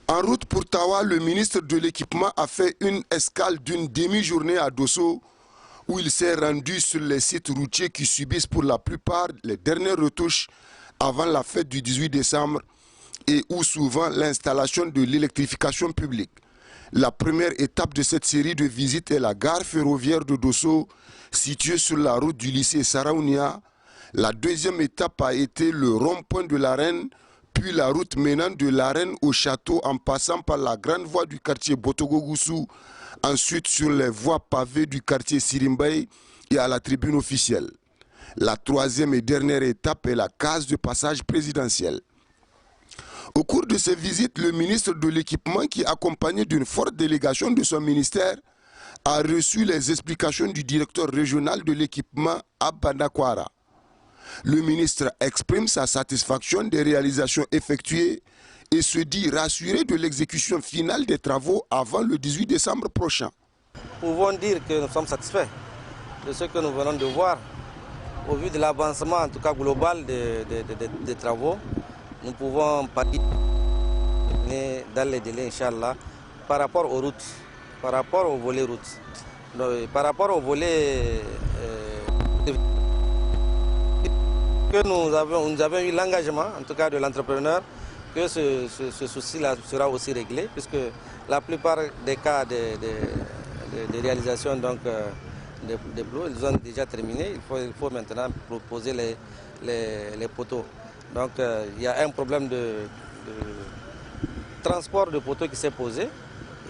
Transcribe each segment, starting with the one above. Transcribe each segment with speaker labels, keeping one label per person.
Speaker 1: En route pour Tawa, le ministre de l'Équipement a fait une escale d'une demi-journée à Dosso, où il s'est rendu sur les sites routiers qui subissent pour la plupart les dernières retouches avant la fête du 18 décembre et où souvent l'installation de l'électrification publique. La première étape de cette série de visites est la gare ferroviaire de Dosso, située sur la route du lycée Saraounia. La deuxième étape a été le rond-point de l'Arène, puis la route menant de l'Arène au château en passant par la grande voie du quartier Botogo-Goussou, ensuite sur les voies pavées du quartier Sirimbaye et à la tribune officielle. La troisième et dernière étape est la case de passage présidentielle. Au cours de ces visites, le ministre de l'Équipement, qui accompagné d'une forte délégation de son ministère, a reçu les explications du directeur régional de l'équipement à Bandakwara. Le ministre exprime sa satisfaction des réalisations effectuées et se dit rassuré de l'exécution finale des travaux avant le 18 décembre prochain.
Speaker 2: Nous pouvons dire que nous sommes satisfaits de ce que nous venons de voir. Au vu de l'avancement en tout cas global des travaux, nous pouvons partir dans les délais, Inch'Allah, par rapport aux routes, par rapport au volet routes. Donc, par rapport au volet que nous avons eu l'engagement, en tout cas de l'entrepreneur, que ce souci-là sera aussi réglé, puisque la plupart des cas de réalisation donc, des plots, ils ont déjà terminé. Il faut maintenant proposer les poteaux. Donc il y a un problème de transport de poteaux qui s'est posé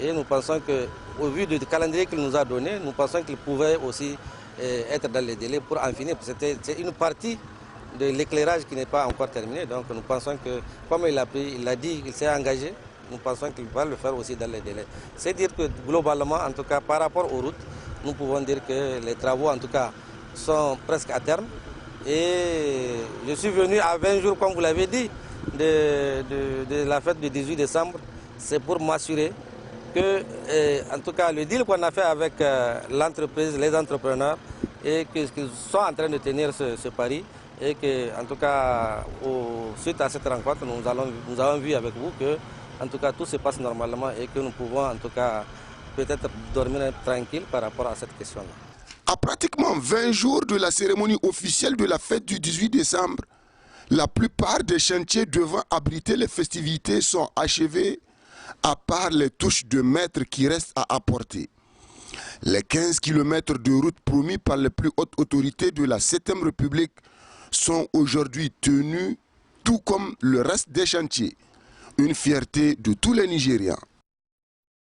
Speaker 2: et nous pensons qu'au vu du calendrier qu'il nous a donné, nous pensons qu'il pouvait aussi être dans les délais pour en finir. C'est une partie de l'éclairage qui n'est pas encore terminé. Donc nous pensons que, comme il l'a dit, il s'est engagé, nous pensons qu'il va le faire aussi dans les délais. C'est dire que globalement, en tout cas par rapport aux routes, nous pouvons dire que les travaux en tout cas sont presque à terme. Et je suis venu à 20 jours, comme vous l'avez dit, de la fête du 18 décembre. C'est pour m'assurer que, en tout cas, le deal qu'on a fait avec l'entreprise, les entrepreneurs, et qu'ils sont en train de tenir ce pari. Et que, en tout cas, suite à cette rencontre, nous avons vu avec vous que, en tout cas, tout se passe normalement et que nous pouvons, en tout cas, peut-être dormir tranquille par rapport à cette question-là.
Speaker 1: À pratiquement 20 jours de la cérémonie officielle de la fête du 18 décembre, la plupart des chantiers devant abriter les festivités sont achevés, à part les touches de maître qui restent à apporter. Les 15 km de route promis par les plus hautes autorités de la 7e République sont aujourd'hui tenus, tout comme le reste des chantiers. Une fierté de tous les Nigérians.